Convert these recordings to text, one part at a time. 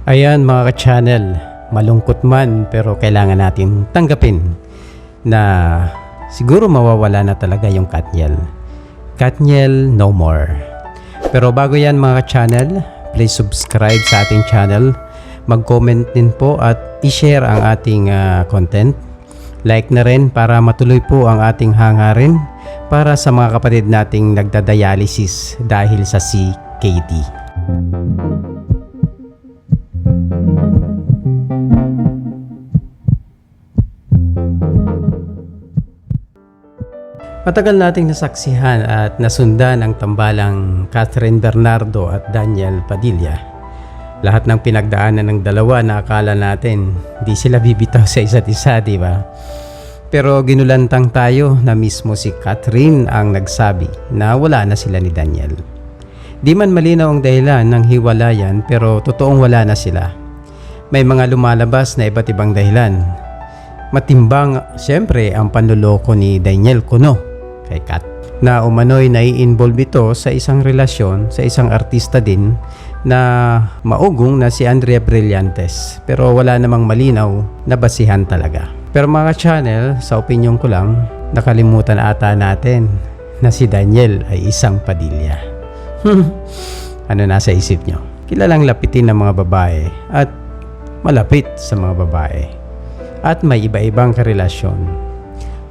Ayan mga ka-channel, malungkot man pero kailangan natin tanggapin na siguro mawawala na talaga yung Katniel. Katniel no more. Pero bago yan mga ka-channel, please subscribe sa ating channel, mag-comment din po at i-share ang ating content. Like na rin para matuloy po ang ating hangarin para sa mga kapatid nating nagdadialysis dahil sa CKD. Matagal nating nasaksihan at nasundan ang tambalang Catherine Bernardo at Daniel Padilla. Lahat ng pinagdaanan ng dalawa na akala natin di sila bibitaw sa isa't isa, di ba? Pero ginulantang tayo na mismo si Catherine ang nagsabi na wala na sila ni Daniel. Di man malinaw ang dahilan ng hiwalayan pero totoong wala na sila. May mga lumalabas na iba't ibang dahilan. Matimbang siyempre ang panluloko ni Daniel Cuno kay Kat na umano'y nai-involve ito sa isang relasyon sa isang artista din na maugong na si Andrea Brillantes, pero wala namang malinaw na basihan talaga. Pero mga channel, sa opinion ko lang, nakalimutan ata natin na si Daniel ay isang Padilla. Ano nasa isip nyo? Kilalang lapitin ng mga babae at malapit sa mga babae at may iba-ibang karelasyon.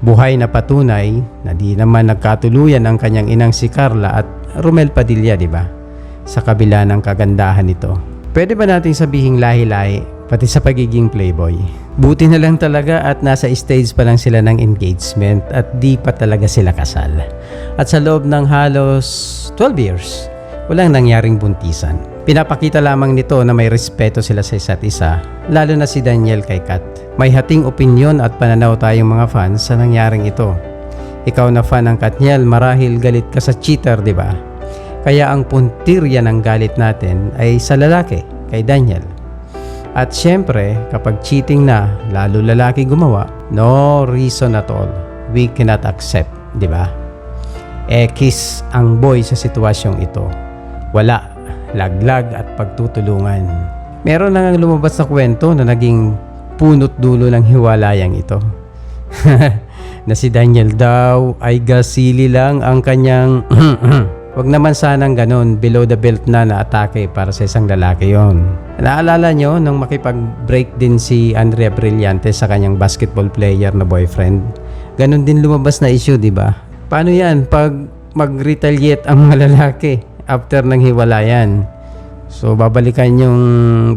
Buhay na patunay na di naman nagkatuluyan ang kanyang inang si Carla at Romel Padilla, di ba? Sa kabila ng kagandahan nito. Pwede ba nating sabihing lahi-lahi pati sa pagiging playboy? Buti na lang talaga at nasa stage pa lang sila ng engagement at di pa talaga sila kasal. At sa loob ng halos 12 years, walang nangyaring buntisan. Pinapakita lamang nito na may respeto sila sa isa't isa, lalo na si Daniel kay Kat. May hating opinyon at pananaw tayong mga fans sa nangyaring ito. Ikaw na fan ng Katniel, marahil galit ka sa cheater, di ba? Kaya ang puntirya ng galit natin ay sa lalaki, kay Daniel. At syempre, kapag cheating na, lalo lalaki gumawa, no reason at all. We cannot accept, di ba? Kiss ang boy sa sitwasyong ito. Wala, laglag at pagtutulungan. Meron na nga lumabas na kwento na naging punot dulo ng hiwalayang ito. Na si Daniel daw ay gasili lang ang kanyang wag naman sanang ganun, below the belt na atake para sa isang lalaki yon. Naalala nyo nung makipag-break din si Andrea Brillantes sa kanyang basketball player na boyfriend? Ganun din lumabas na issue, di ba? Paano yan pag mag-retaliate ang mga lalaki after ng hiwalayan? So babalikan yung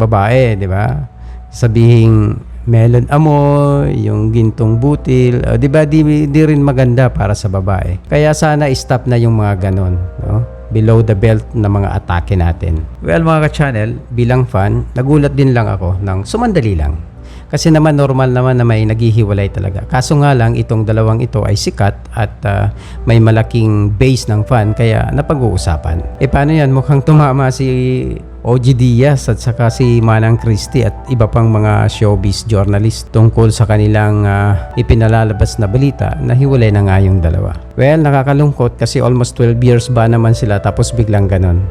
babae, di ba? Sabihing melon amoy, yung gintong butil, di ba di rin maganda para sa babae. Kaya sana stop na yung mga ganon, no? Below the belt na mga atake natin. Well mga ka-channel, bilang fan, nagulat din lang ako ng sumandali lang. Kasi naman normal naman na may naghihiwalay talaga. Kaso nga lang itong dalawang ito ay sikat at may malaking base ng fan kaya napag-uusapan. Paano yan? Mukhang tumama si OG Diaz at saka si Manang Christie at iba pang mga showbiz journalist tungkol sa kanilang ipinalalabas na balita na hiwalay na nga yung dalawa. Well, nakakalungkot kasi almost 12 years ba naman sila tapos biglang ganon.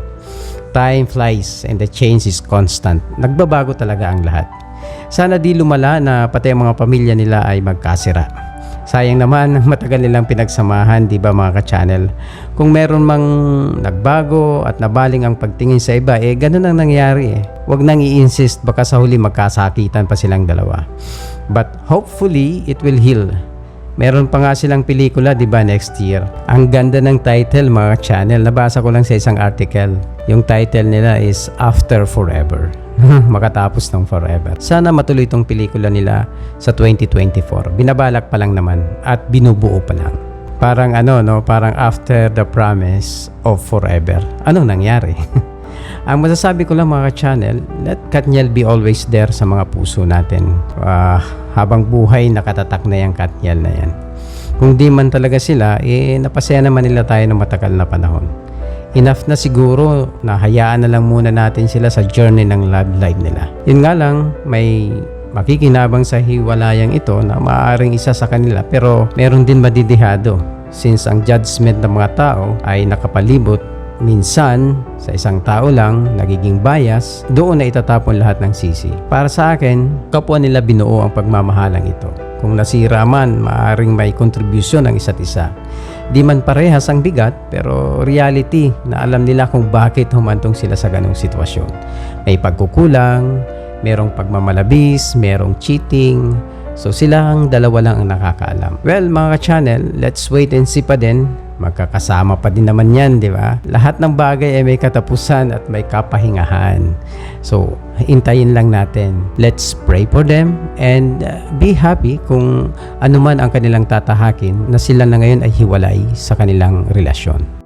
Time flies and the change is constant. Nagbabago talaga ang lahat. Sana di lumala na pati ang mga pamilya nila ay magkasira. Sayang naman, matagal nilang pinagsamahan, di ba mga ka-channel? Kung meron mang nagbago at nabaling ang pagtingin sa iba, ganun ang nangyari. Huwag nang i-insist, baka sa huli magkasakitan pa silang dalawa. But hopefully, it will heal. Meron pa nga silang pelikula, di ba, next year. Ang ganda ng title mga channel, nabasa ko lang sa isang article. Yung title nila is After Forever. Makatapos ng forever. Sana matuloy itong pelikula nila sa 2024. Binabalak pa lang naman at binubuo pa lang. Parang parang after the promise of forever. Anong nangyari? Ang masasabi ko lang mga channel, let Katniel be always there sa mga puso natin. Habang buhay, nakatatak na yung Katniel na yan. Kung di man talaga sila, napasaya naman nila tayo ng matagal na panahon. Enough na siguro na hayaan na lang muna natin sila sa journey ng love life nila. Yun nga lang, may makikinabang sa hiwalayang ito na maaaring isa sa kanila pero meron din madidihado since ang judgment ng mga tao ay nakapalibot minsan sa isang tao lang nagiging bias, doon na itatapon lahat ng sisi. Para sa akin, kapwa nila binuo ang pagmamahalang ito. Kung nasira man, maaaring may kontribusyon ng isa't isa. Di man parehas ang bigat, pero reality na alam nila kung bakit humantong sila sa ganong sitwasyon. May pagkukulang, merong pagmamalabis, merong cheating. So sila ang dalawa lang ang nakakaalam. Well, mga ka-channel, let's wait and see pa din. Magkakasama pa din naman yan, di ba? Lahat ng bagay ay may katapusan at may kapahingahan. So, hintayin lang natin. Let's pray for them and be happy kung ano man ang kanilang tatahakin na sila na ngayon ay hiwalay sa kanilang relasyon.